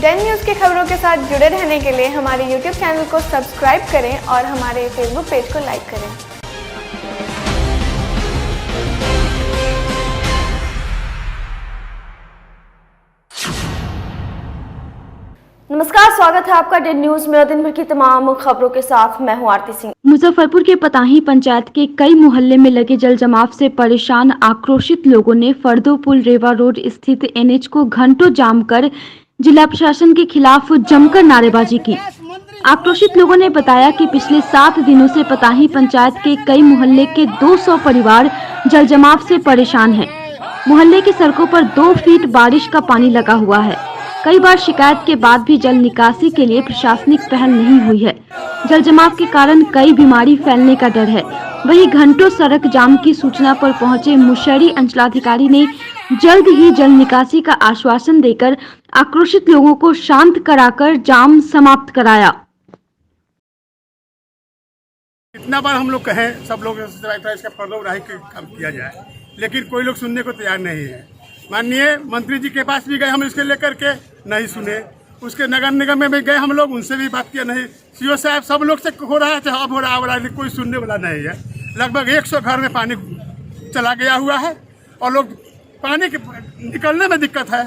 Dane news की खबरों के साथ जुड़े रहने के लिए हमारे YouTube चैनल को सब्सक्राइब करें और हमारे Facebook पेज को लाइक करें। नमस्कार, स्वागत है आपका डेन न्यूज़ में। दिन भर की तमाम खबरों के साथ मैं हूं आरती सिंह। मुजफ्फरपुर के पताही पंचायत के कई मोहल्ले में लगे जल जमाव से परेशान आक्रोशित लोगों ने फर्दो पुल रेवा रोड स्थित NH को घंटों जाम कर जिला प्रशासन के खिलाफ जमकर नारेबाजी की। आक्रोशित लोगों ने बताया कि पिछले 7 दिनों से पताही पंचायत के कई मोहल्ले के 200 परिवार जल जमाव से परेशान हैं। मोहल्ले की सड़कों पर 2 फीट बारिश का पानी लगा हुआ है। कई बार शिकायत के बाद भी जल निकासी के लिए प्रशासनिक पहल नहीं हुई है। जल जमाव के कारण कई बीमारी फैलने का डर है। वहीं घंटों सड़क जाम की सूचना पर पहुंचे मुशर्री अंचलाधिकारी ने जल्द ही जल निकासी का आश्वासन देकर आक्रोशित लोगों को शांत कराकर जाम समाप्त कराया। इतना बार हम लोग कहें, सब लोग इसका फर्दोराही काम किया जाए, लेकिन कोई लोग सुनने को तैयार नहीं है। माननीय मंत्री जी के पास भी गए हम इसके लेकर के, नहीं सुने। उसके नगर निगम में भी गए हम लोग, उनसे भी बात किया, नहीं। CO साहब सब लोग से हो रहा है, अब हो रहा है, कोई सुनने वाला नहीं है। लगभग 100 घर में पानी चला गया हुआ है और लोग पानी के निकलने में दिक्कत है।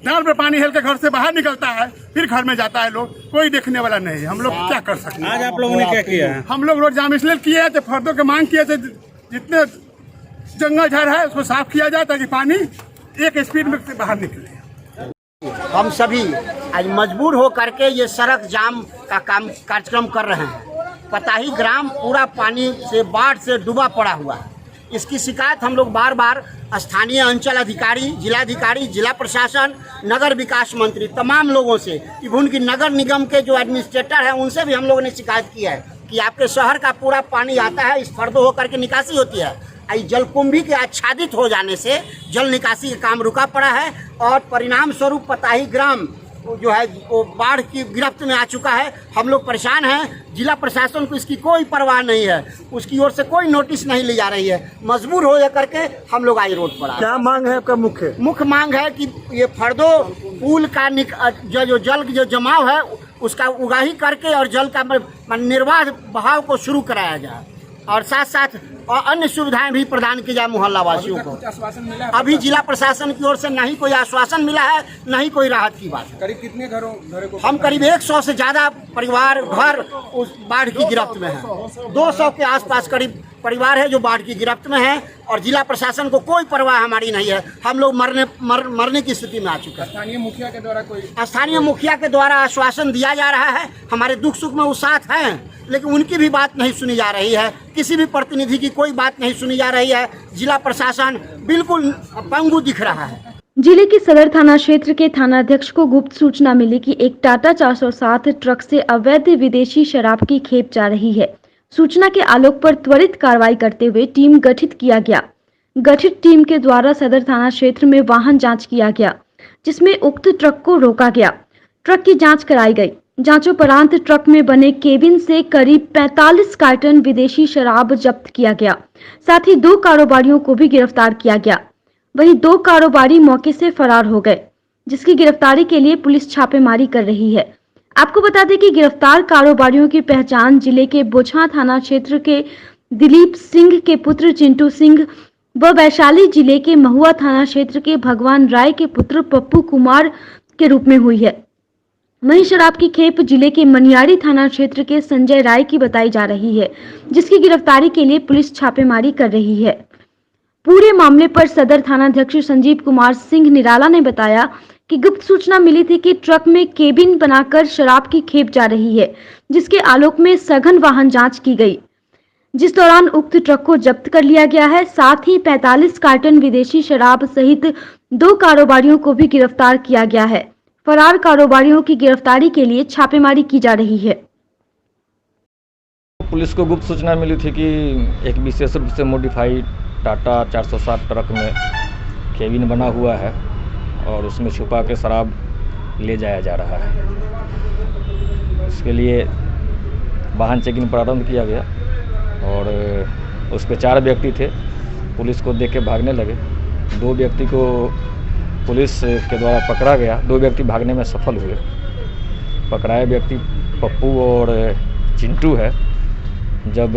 नाल पर पानी हेल के घर से बाहर निकलता है, फिर घर में जाता है लोग, कोई देखने वाला नहीं है। हम लोग क्या कर सकते हैं? आज आप लोगों ने क्या किया है? हम लोग रोड जाम इसलिए किए थे, फर्दों की मांग किए थे, जितने जंगल झाड़ है उसको साफ किया जाए ताकि पानी एक स्पीड में बाहर निकले। हम सभी आज मजबूर हो करके ये सड़क जाम का कार्यक्रम कर रहे हैं। पताही ग्राम पूरा पानी से, बाढ़ से डूबा पड़ा हुआ है। इसकी शिकायत हम लोग बार बार स्थानीय अंचल अधिकारी, जिलाधिकारी, जिला प्रशासन, नगर विकास मंत्री, तमाम लोगों से, इवन की नगर निगम के जो एडमिनिस्ट्रेटर हैं उनसे भी हम लोगों ने शिकायत की है कि आपके शहर का पूरा पानी आता है, इस फर्दो होकर के निकासी होती है। जलकुंभी के आच्छादित हो जाने से जल निकासी का काम रुका पड़ा है और परिणाम स्वरूप पताही ग्राम जो है वो बाढ़ की गिरफ्त में आ चुका है। हम लोग परेशान हैं। जिला प्रशासन को इसकी कोई परवाह नहीं है, उसकी ओर से कोई नोटिस नहीं ली जा रही है। मजबूर हो करके हम लोग आज रोड पर आए। क्या मांग है आपका? मुख्य मांग है कि ये फर्दो पुल का जो जल जो जमाव है उसका उगाही करके और जल का निर्बाध बहाव को शुरू कराया जाए और साथ साथ और अन्य सुविधाएं भी प्रदान की जाए मोहल्ला वासियों को। अभी जिला प्रशासन की ओर से नहीं कोई आश्वासन मिला है, नहीं कोई राहत की बात है। करीब कितने घरों को? हम करीब 100 से ज्यादा परिवार घर उस बाढ़ की गिरफ्त में है। 200 के आसपास करीब परिवार है जो बाढ़ की गिरफ्त में है और जिला प्रशासन को कोई परवाह हमारी नहीं है। हम लोग मरने की स्थिति में आ चुके हैं। स्थानीय मुखिया के द्वारा आश्वासन दिया जा रहा है, हमारे दुख सुख में वो साथ हैं, लेकिन उनकी भी बात नहीं सुनी जा रही है। किसी भी प्रतिनिधि की कोई बात नहीं सुनी जा रही है। जिला प्रशासन बिल्कुल पंगु दिख रहा है। जिले के सदर थाना क्षेत्र के थानाध्यक्ष को गुप्त सूचना मिली कि एक टाटा 407 ट्रक से अवैध विदेशी शराब की खेप जा रही है। सूचना के आलोक पर त्वरित कार्रवाई करते हुए टीम गठित किया गया। गठित टीम के द्वारा सदर थाना क्षेत्र में वाहन जांच किया गया, जिसमें उक्त ट्रक को रोका गया। ट्रक की जांच कराई गई। जांचोपरांत ट्रक में बने केबिन से करीब 45 कार्टन विदेशी शराब जब्त किया गया। साथ ही 2 कारोबारियों को भी गिरफ्तार किया गया। वहीं 2 कारोबारी मौके से फरार हो गए, जिसकी गिरफ्तारी के लिए पुलिस छापेमारी कर रही है। आपको बता दें कि गिरफ्तार कारोबारियों की पहचान जिले के बोछा थाना क्षेत्र के दिलीप सिंह के पुत्र चिंटू सिंह व वैशाली जिले के महुआ थाना क्षेत्र के भगवान राय के पुत्र पप्पू कुमार के रूप में हुई है। वहीं शराब की खेप जिले के मनियारी थाना क्षेत्र के संजय राय की बताई जा रही है, जिसकी गिरफ्तारी के लिए पुलिस छापेमारी कर रही है। पूरे मामले पर सदर थानाध्यक्ष संजीव कुमार सिंह निराला ने बताया कि गुप्त सूचना मिली थी कि ट्रक में केबिन बनाकर शराब की खेप जा रही है, जिसके आलोक में सघन वाहन जांच की गई, जिस दौरान उक्त ट्रक को जब्त कर लिया गया है। साथ ही 45 कार्टन विदेशी शराब सहित 2 कारोबारियों को भी गिरफ्तार किया गया है। फरार कारोबारियों की गिरफ्तारी के लिए छापेमारी की जा रही है। पुलिस को गुप्त सूचना मिली थी कि एक विशेष रूप से मॉडिफाइड टाटा 407 ट्रक में केबिन बना हुआ है और उसमें छुपा के शराब ले जाया जा रहा है। इसके लिए वाहन चेकिंग प्रारंभ किया गया और उस पर 4 व्यक्ति थे। पुलिस को देख के भागने लगे। 2 व्यक्ति को पुलिस के द्वारा पकड़ा गया। 2 व्यक्ति भागने में सफल हुए। पकड़ाए व्यक्ति पप्पू और चिंटू है। जब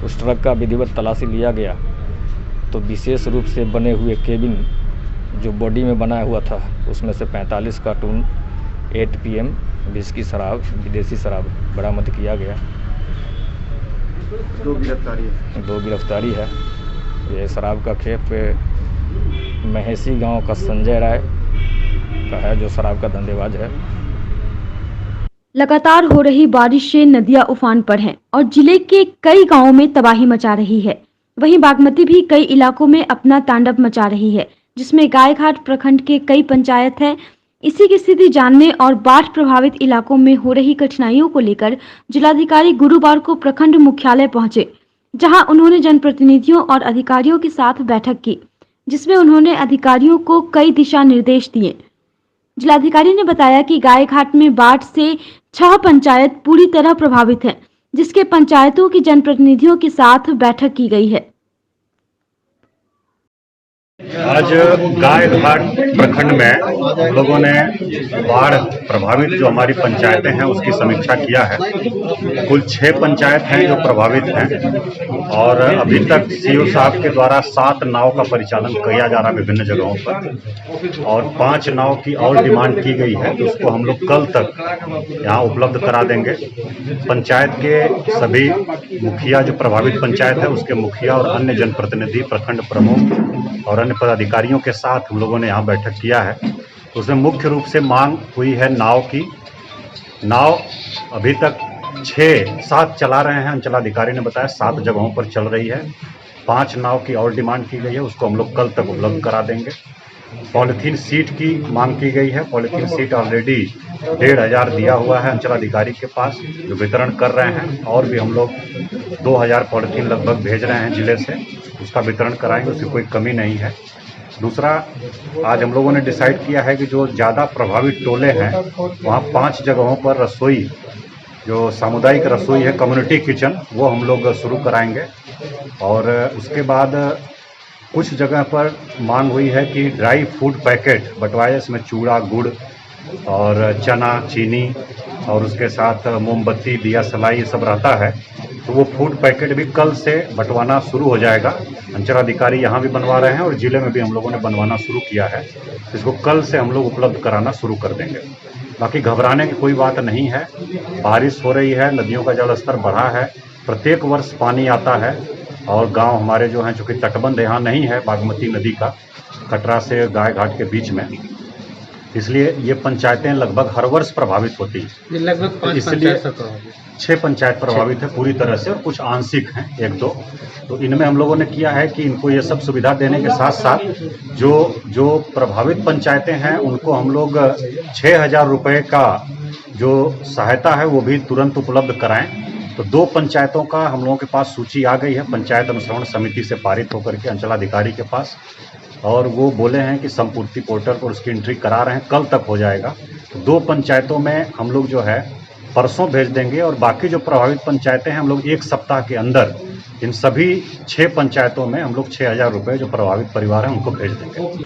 उस ट्रक का विधिवत तलाशी लिया गया तो विशेष रूप से बने हुए केबिन जो बॉडी में बनाया हुआ था उसमें से 45 कार्टून 8 PM विस्की शराब, विदेशी शराब बरामद किया गया। 2 गिरफ्तारी है। ये शराब का खेप महेशी गांव का संजय राय का है जो शराब का धंधेबाज है। लगातार हो रही बारिश से नदियां उफान पर हैं और जिले के कई गांवों में तबाही मचा रही है। वहीं बागमती भी कई इलाकों में अपना तांडव मचा रही है, जिसमें गायघाट प्रखंड के कई पंचायत हैं। इसी की स्थिति जानने और बाढ़ प्रभावित इलाकों में हो रही कठिनाइयों को लेकर जिलाधिकारी गुरुवार को प्रखंड मुख्यालय पहुंचे, जहां उन्होंने जनप्रतिनिधियों और अधिकारियों के साथ बैठक की, जिसमें उन्होंने अधिकारियों को कई दिशा निर्देश दिए। जिलाधिकारी ने बताया कि गायघाट में बाढ़ से 6 पंचायत पूरी तरह प्रभावित हैं, जिसके पंचायतों की जनप्रतिनिधियों के साथ बैठक की गई है। आज गायघाट प्रखंड में लोगों ने बाढ़ प्रभावित जो हमारी पंचायतें हैं उसकी समीक्षा किया है। कुल 6 पंचायत हैं जो प्रभावित हैं और अभी तक सीओ साहब के द्वारा 7 नाव का परिचालन किया जा रहा है विभिन्न जगहों पर और 5 नाव की और डिमांड की गई है, तो उसको हम लोग कल तक यहाँ उपलब्ध करा देंगे। पंचायत के सभी मुखिया जो प्रभावित पंचायत है उसके मुखिया और अन्य जनप्रतिनिधि, प्रखंड प्रमुख और अन्य पदाधिकारियों के साथ हम लोगों ने यहाँ बैठक किया है। तो उसमें मुख्य रूप से मांग हुई है नाव की। नाव अभी तक 6-7 चला रहे हैं, अंचलाधिकारी ने बताया 7 जगहों पर चल रही है। 5 नाव की और डिमांड की गई है, उसको हम लोग कल तक उपलब्ध करा देंगे। पॉलीथीन सीट की मांग की गई है। पॉलीथीन सीट ऑलरेडी 1500 दिया हुआ है अंचलाधिकारी के पास जो वितरण कर रहे हैं और भी हम लोग 2000 पॉलीथीन लगभग भेज रहे हैं जिले से, उसका वितरण कराएंगे, उसकी कोई कमी नहीं है। दूसरा, आज हम लोगों ने डिसाइड किया है कि जो ज़्यादा प्रभावित टोले हैं वहाँ 5 जगहों पर रसोई जो सामुदायिक रसोई है, कम्युनिटी किचन, वो हम लोग शुरू कराएंगे। और उसके बाद कुछ जगह पर मांग हुई है कि ड्राई फूड पैकेट बंटवाए, इसमें चूड़ा, गुड़ और चना, चीनी और उसके साथ मोमबत्ती, दिया सलाई ये सब रहता है, तो वो फूड पैकेट भी कल से बंटवाना शुरू हो जाएगा। अंचलाधिकारी यहाँ भी बनवा रहे हैं और जिले में भी हम लोगों ने बनवाना शुरू किया है। इसको कल से हम लोग उपलब्ध कराना शुरू कर देंगे। बाकी घबराने की कोई बात नहीं है। बारिश हो रही है, नदियों का जल स्तर बढ़ा है, प्रत्येक वर्ष पानी आता है और गांव हमारे जो हैं, चूँकि तटबंध यहाँ नहीं है बागमती नदी का, कटरा से गायघाट के बीच में, इसलिए ये पंचायतें लगभग हर वर्ष प्रभावित होती हैं। लगभग इसलिए 6 पंचायत प्रभावित है पूरी तरह से और कुछ आंशिक हैं 1-2। तो इनमें हम लोगों ने किया है कि इनको ये सब सुविधा देने के साथ साथ जो प्रभावित पंचायतें हैं उनको हम लोग 6000 रुपये का जो सहायता है वो भी तुरंत उपलब्ध कराएं। तो 2 पंचायतों का हम लोगों के पास सूची आ गई है पंचायत अनुश्रवण समिति से पारित होकर के अंचलाधिकारी के पास, और वो बोले हैं कि संपूर्ति पोर्टल पर उसकी एंट्री करा रहे हैं, कल तक हो जाएगा। तो 2 पंचायतों में हम लोग जो है परसों भेज देंगे और बाकी जो प्रभावित पंचायतें हैं हम लोग 1 सप्ताह के अंदर इन सभी 6 पंचायतों में हम लोग 6000 रुपये जो प्रभावित परिवार हैं उनको भेज देंगे।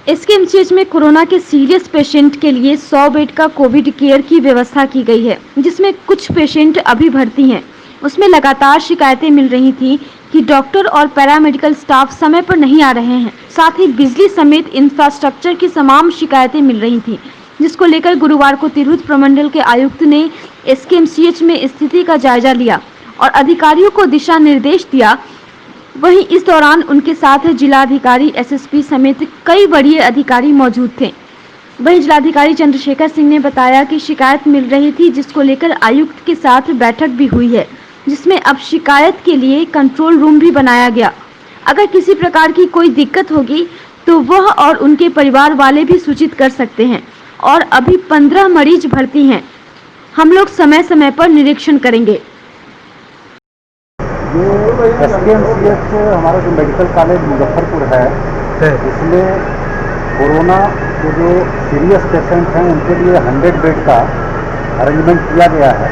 एसकेएमसीएच में कोरोना के सीरियस पेशेंट के लिए 100 बेड का कोविड केयर की व्यवस्था की गई है, जिसमें कुछ पेशेंट अभी भर्ती हैं। उसमें लगातार शिकायतें मिल रही थी कि डॉक्टर और पैरामेडिकल स्टाफ समय पर नहीं आ रहे हैं। साथ ही बिजली समेत इंफ्रास्ट्रक्चर की तमाम शिकायतें मिल रही थी, जिसको लेकर गुरुवार को तिरहुत प्रमंडल के आयुक्त ने एसकेएमसीएच में स्थिति का जायजा लिया और अधिकारियों को दिशा निर्देश दिया। वहीं इस दौरान उनके साथ जिलाधिकारी, एसएसपी समेत कई वरीय अधिकारी मौजूद थे। वहीं जिलाधिकारी चंद्रशेखर सिंह ने बताया कि शिकायत मिल रही थी, जिसको लेकर आयुक्त के साथ बैठक भी हुई है, जिसमें अब शिकायत के लिए कंट्रोल रूम भी बनाया गया। अगर किसी प्रकार की कोई दिक्कत होगी तो वह और उनके परिवार वाले भी सूचित कर सकते हैं। और अभी 15 मरीज भर्ती हैं। हम लोग समय समय पर निरीक्षण करेंगे। ये एसकेएमसीएच हमारा जो मेडिकल कॉलेज मुजफ्फरपुर है, इसमें कोरोना के जो सीरियस पेशेंट हैं उनके लिए 100 बेड का अरेंजमेंट किया गया है।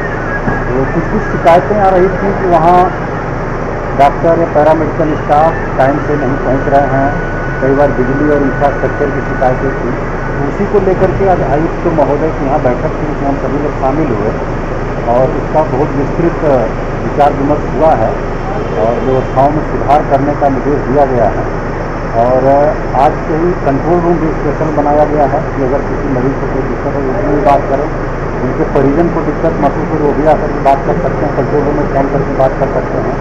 तो कुछ शिकायतें आ रही थी कि वहाँ डॉक्टर या पैरामेडिकल स्टाफ टाइम से नहीं पहुँच रहे हैं कई बार बिजली और इंफ्रास्ट्रक्चर की शिकायतें थी। उसी को लेकर के आज आयुक्त महोदय की यहाँ बैठक थी, जिसमें हम सभी लोग शामिल हुए और इसका बहुत विस्तृत विचार विमर्श हुआ है और व्यवस्थाओं में सुधार करने का निर्देश दिया गया है। और आज से ही कंट्रोल रूम भी स्पेशल बनाया गया है कि अगर किसी मरीज को कोई दिक्कत है उसमें भी बात करें, उनके परिजन को दिक्कत महसूस हो वो भी आकर के बात कर सकते हैं, कंट्रोल रूम में फोन करके बात कर सकते हैं।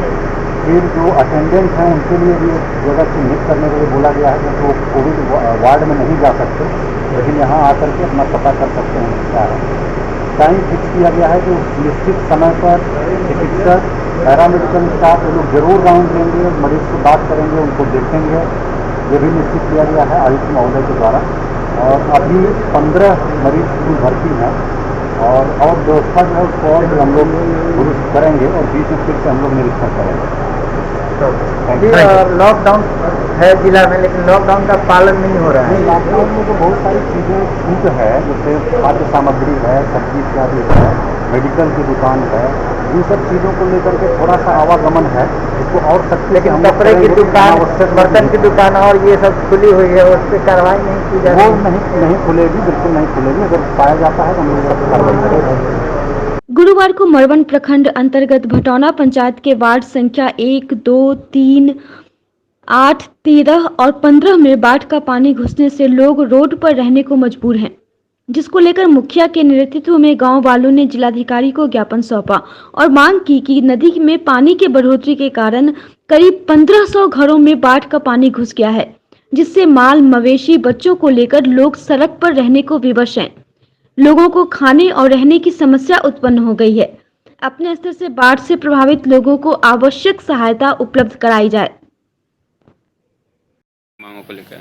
फिर जो अटेंडेंट हैं उनके लिए भी एक जगह चिन्हित करने के लिए बोला गया है कि वो कोविड वार्ड में नहीं जा सकते, लेकिन यहाँ आकर के अपना पता कर सकते हैं क्या है। टाइम फिक्स किया गया है कि उस निश्चित समय पर चिकित्सक, पैरामेडिकल स्टाफ ये लोग जरूर राउंड लेंगे, मरीज से बात करेंगे, उनको देखेंगे। ये भी निश्चित किया गया है आयुक्त महोदय के द्वारा। और अभी 15 मरीज की भर्ती हैं और व्यवस्था जो है उसको और हम लोग दुरुस्त करेंगे और बीच में फिर से हम लोग निरीक्षण करेंगे। लॉकडाउन है जिला में, लेकिन लॉकडाउन का पालन नहीं हो रहा है। लॉकडाउन में तो बहुत सारी चीज़ें छूट है, जैसे खाद्य सामग्री है, सब्जी इत्यादि है, मेडिकल की दुकान है, इन सब चीज़ों को लेकर के थोड़ा सा आवागमन है, इसको और सख्ती। लेकिन कपड़े की दुकान, बर्तन की दुकान और ये सब खुली हुई है, उस पर कार्रवाई नहीं की जा रही। वो नहीं खुलेगी, बिल्कुल नहीं खुलेगी। अगर पाया जाता है तो हम लोग सब कार्रवाई करेंगे। गुरुवार को मरवन प्रखंड अंतर्गत भटौना पंचायत के वार्ड संख्या 1, 2, 3, 8, 13 और 15 में बाढ़ का पानी घुसने से लोग रोड पर रहने को मजबूर हैं, जिसको लेकर मुखिया के नेतृत्व में गांव वालों ने जिलाधिकारी को ज्ञापन सौंपा और मांग की कि नदी में पानी के बढ़ोतरी के कारण करीब 1500 घरों में बाढ़ का पानी घुस गया है, जिससे माल मवेशी बच्चों को लेकर लोग सड़क पर रहने को विवश हैं। लोगों को खाने और रहने की समस्या उत्पन्न हो गई है। अपने स्तर से बाढ़ से प्रभावित लोगों को आवश्यक सहायता उपलब्ध कराई जाए।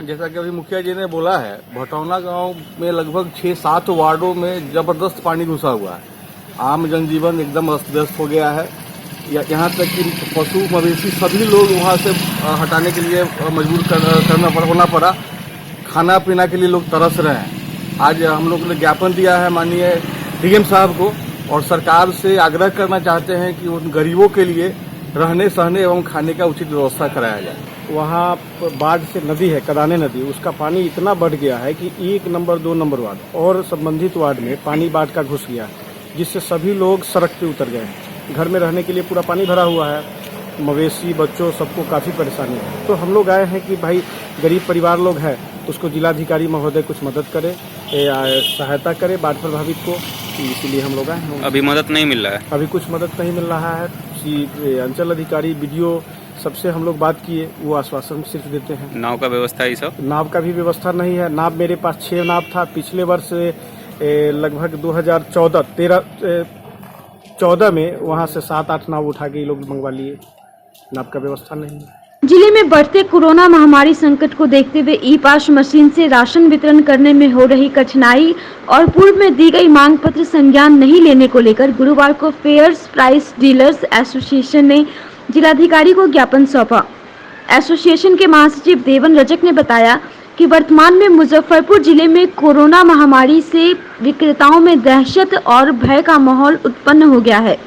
जैसा कि अभी मुखिया जी ने बोला है, भटौना गांव में लगभग 6-7 वार्डों में जबरदस्त पानी घुसा हुआ है। आम जनजीवन एकदम अस्त व्यस्त हो गया है। यहाँ तक कि पशु मवेशी सभी लोग वहाँ से हटाने के लिए मजबूर होना पड़ा। खाना पीना के लिए लोग तरस रहे हैं। आज हम लोग ने ज्ञापन दिया है माननीय डीएम साहब को और सरकार से आग्रह करना चाहते हैं कि उन गरीबों के लिए रहने सहने एवं खाने का उचित व्यवस्था कराया जाए। वहाँ बाढ़ से नदी है, कदाने नदी, उसका पानी इतना बढ़ गया है कि 1 नंबर 2 नंबर वार्ड और संबंधित वार्ड में पानी बाढ़ का घुस गया, जिससे सभी लोग सड़क पे उतर गए हैं। घर में रहने के लिए पूरा पानी भरा हुआ है, मवेशी बच्चों सबको काफ़ी परेशानी है। तो हम लोग आए हैं कि भाई गरीब परिवार लोग हैं, उसको जिलाधिकारी महोदय कुछ मदद करे, सहायता करे बाढ़ प्रभावित को, इसीलिए हम लोग आए हैं। अभी मदद नहीं मिल रहा है? अभी कुछ मदद नहीं मिल रहा है। अंचल अधिकारी, बीडीओ सबसे हम लोग बात किए, वो आश्वासन सिर्फ देते हैं। नाव का व्यवस्था है? सब नाव का भी व्यवस्था नहीं है। नाव मेरे पास 6 नाव था। पिछले वर्ष लगभग 2014 में वहाँ से 7-8 नाव उठा के लोग मंगवा लिए। नाव का व्यवस्था नहीं है। जिले में बढ़ते कोरोना महामारी संकट को देखते हुए ई पास मशीन से राशन वितरण करने में हो रही कठिनाई और पूर्व में दी गई मांग पत्र संज्ञान नहीं लेने को लेकर गुरुवार को फेयर्स प्राइस डीलर्स एसोसिएशन ने जिलाधिकारी को ज्ञापन सौंपा। एसोसिएशन के महासचिव देवन रजक ने बताया कि वर्तमान में मुजफ्फरपुर जिले में कोरोना महामारी से विक्रेताओं में दहशत और भय का माहौल उत्पन्न हो गया है।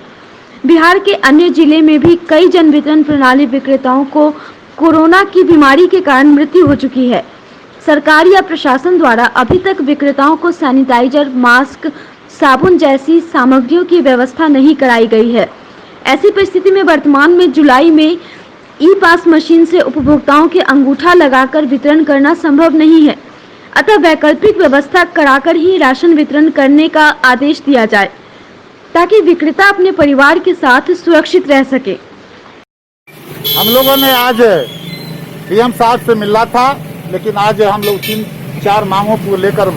बिहार के अन्य जिले में भी कई जन वितरण प्रणाली विक्रेताओं को कोरोना की बीमारी के कारण मृत्यु हो चुकी है। सरकार या प्रशासन द्वारा अभी तक विक्रेताओं को सैनिटाइजर, मास्क, साबुन जैसी सामग्रियों की व्यवस्था नहीं कराई गई है। ऐसी परिस्थिति में वर्तमान में जुलाई में ई पास मशीन से उपभोक्ताओं के अंगूठा लगाकर वितरण करना संभव नहीं है। अतः वैकल्पिक व्यवस्था कराकर ही राशन वितरण करने का आदेश दिया जाए, ताकि विक्रेता अपने परिवार के साथ सुरक्षित रह सके। हम लोगों ने आज डीएम साहब से मिलना था, लेकिन आज हम लोग 3-4 मांगों को लेकर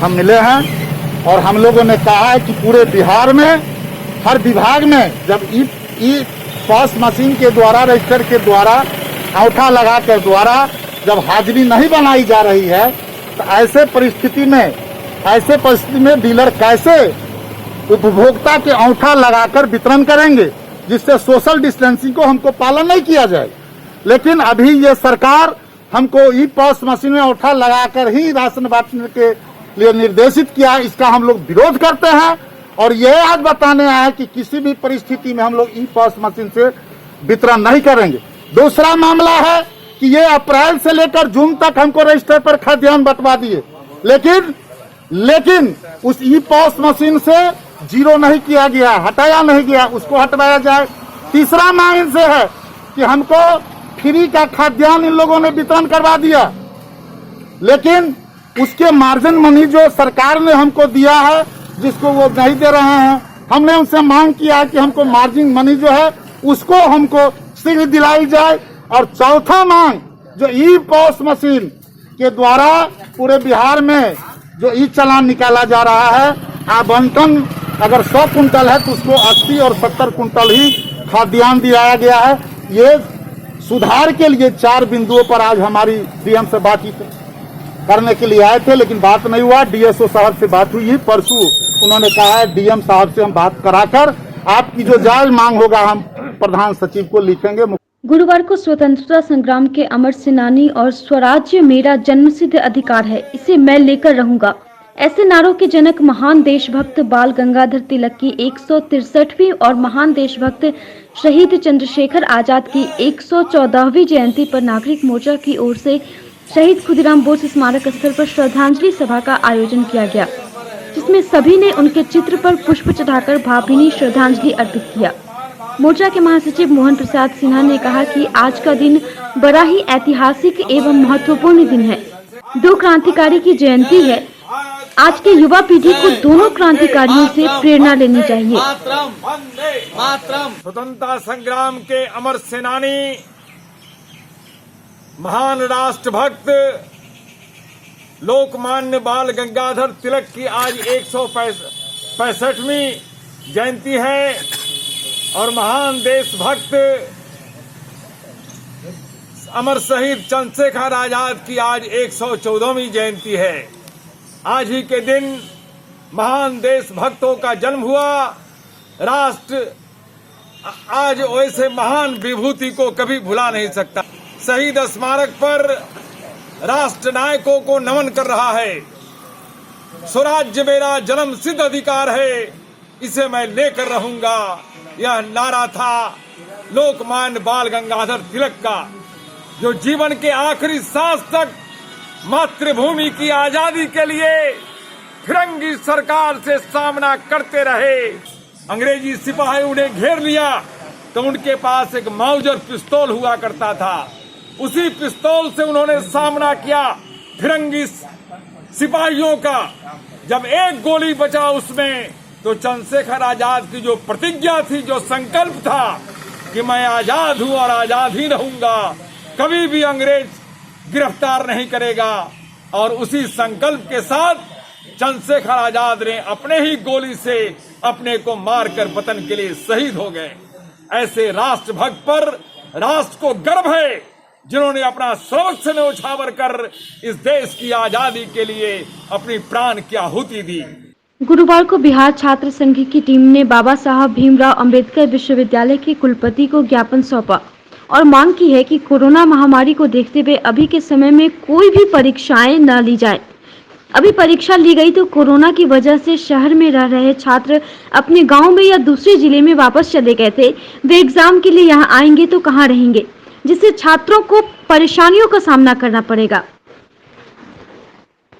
हम मिले हैं और हम लोगों ने कहा है कि पूरे बिहार में हर विभाग में जब ई पास मशीन के द्वारा, रजिस्टर के द्वारा, अंगूठा लगा के द्वारा जब हाजिरी नहीं बनाई जा रही है, तो ऐसे परिस्थिति में डीलर कैसे उपभोक्ता के अंगूठा लगाकर वितरण करेंगे, जिससे सोशल डिस्टेंसिंग को हमको पालन नहीं किया जाए। लेकिन अभी ये सरकार हमको ई पास मशीन में अंगूठा लगाकर ही राशन बांटने के लिए निर्देशित किया। इसका हम लोग विरोध करते हैं और ये आज बताने आए कि किसी भी परिस्थिति में हम लोग ई पास मशीन से वितरण नहीं करेंगे। दूसरा मामला है कि ये अप्रैल से लेकर जून तक हमको रजिस्टर पर खाद्यान्न बंटवा दिए, लेकिन उस ई पॉस मशीन से जीरो नहीं किया गया, हटाया नहीं गया, उसको हटवाया जाए। तीसरा मांग इनसे है कि हमको फ्री का खाद्यान्न इन लोगों ने वितरण करवा दिया, लेकिन उसके मार्जिन मनी जो सरकार ने हमको दिया है, जिसको वो नहीं दे रहे हैं। हमने उनसे मांग किया है कि हमको मार्जिन मनी जो है उसको हमको शीघ्र दिलाई जाए। और चौथा मांग, जो ई पॉस मशीन के द्वारा पूरे बिहार में जो ई चालान निकाला जा रहा है, आवंटन अगर 100 कुंटल है तो उसको 80 और 70 कुंटल ही खाद्यान्न दिया गया है। ये सुधार के लिए 4 बिंदुओं पर आज हमारी डीएम से बातचीत करने के लिए आए थे, लेकिन बात नहीं हुआ। डीएसओ साहब से बात हुई, परसों उन्होंने कहा है डीएम साहब से हम बात कराकर आपकी जो जायज मांग होगा हम प्रधान सचिव को लिखेंगे। गुरुवार को स्वतंत्रता संग्राम के अमर सेनानी और स्वराज्य मेरा जन्मसिद्ध अधिकार है, इसे मैं लेकर रहूंगा, ऐसे नारों के जनक महान देशभक्त बाल गंगाधर तिलक की 163वीं और महान देशभक्त शहीद चंद्रशेखर आजाद की 114वीं जयंती पर नागरिक मोर्चा की ओर से शहीद खुदीराम बोस स्मारक स्थल पर श्रद्धांजलि सभा का आयोजन किया गया, जिसमें सभी ने उनके चित्र पर पुष्प चढ़ाकर भावभीनी श्रद्धांजलि अर्पित किया। मोर्चा के महासचिव मोहन प्रसाद सिन्हा ने कहा कि आज का दिन बड़ा ही ऐतिहासिक एवं महत्वपूर्ण दिन है। 2 क्रांतिकारी की जयंती है। आज के युवा पीढ़ी को दोनों क्रांतिकारियों से प्रेरणा लेनी चाहिए। स्वतंत्रता संग्राम के अमर सेनानी, महान राष्ट्रभक्त लोकमान्य बाल गंगाधर तिलक की आज 165वीं जयंती है और महान देशभक्त अमर शहीद चंद्रशेखर आजाद की आज 114वीं जयंती है। आज ही के दिन महान देशभक्तों का जन्म हुआ। राष्ट्र आज वैसे महान विभूति को कभी भुला नहीं सकता। शहीद स्मारक पर राष्ट्र नायकों को नमन कर रहा है। स्वराज्य मेरा जन्मसिद्ध अधिकार है, इसे मैं लेकर रहूंगा, यह नारा था लोकमान्य बाल गंगाधर तिलक का, जो जीवन के आखिरी सांस तक मातृभूमि की आजादी के लिए फिरंगी सरकार से सामना करते रहे। अंग्रेजी सिपाही उन्हें घेर लिया तो उनके पास एक माउजर पिस्तौल हुआ करता था। उसी पिस्तौल से उन्होंने सामना किया फिरंगी सिपाहियों का। जब एक गोली बचा उसमें, तो चंद्रशेखर आजाद की जो प्रतिज्ञा थी, जो संकल्प था कि मैं आजाद हूं और आजाद ही रहूंगा, कभी भी अंग्रेज गिरफ्तार नहीं करेगा, और उसी संकल्प के साथ चंद्रशेखर आजाद ने अपने ही गोली से अपने को मारकर वतन के लिए शहीद हो गए। ऐसे राष्ट्रभक्त पर राष्ट्र को गर्व है, जिन्होंने अपना सर्वस्व न्यौछावर कर इस देश की आजादी के लिए अपनी प्राण की आहुति दी। गुरुवार को बिहार छात्र संघ की टीम ने बाबा साहब भीमराव अंबेडकर विश्वविद्यालय के कुलपति को ज्ञापन सौंपा और मांग की है कि कोरोना महामारी को देखते हुए अभी के समय में कोई भी परीक्षाएं न ली जाए। अभी परीक्षा ली गई तो कोरोना की वजह से शहर में रह रहे छात्र अपने गांव में या दूसरे जिले में वापस चले गए थे। वे एग्जाम के लिए यहाँ आएंगे तो कहाँ रहेंगे, जिससे छात्रों को परेशानियों का सामना करना पड़ेगा।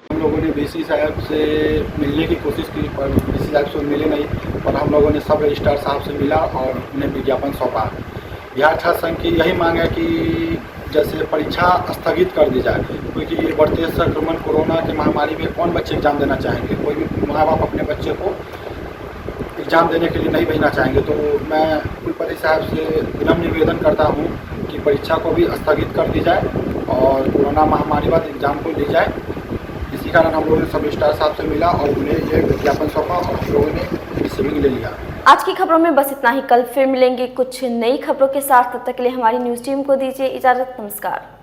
हम लोगों ने वीसी साहब से मिलने की कोशिश की, पर वीसी साहब से मिले नहीं, और हम लोगों ने सब रजिस्ट्रार साहब से मिला और उन्हें विज्ञापन सौंपा। बिहार छात्र संघ की यही मांग है कि जैसे परीक्षा स्थगित कर दी जाए, क्योंकि ये बढ़ते संक्रमण कोरोना की महामारी में कौन बच्चे एग्जाम देना चाहेंगे। कोई भी माँ बाप अपने बच्चे को एग्जाम देने के लिए नहीं भेजना चाहेंगे। तो मैं कुलपति साहब से विनम्र निवेदन करता हूँ कि परीक्षा को भी स्थगित कर दी जाए और कोरोना महामारी बाद एग्जाम को ली जाए। इसी कारण हम लोगों ने सब रजिस्ट्रार साहब से मिला और उन्हें ये विज्ञापन सौंपा और हम लोगों ने रिसीविंग ले लिया। आज की खबरों में बस इतना ही। कल फिर मिलेंगे कुछ नई खबरों के साथ। तब तक के लिए हमारी न्यूज़ टीम को दीजिए इजाज़त। नमस्कार।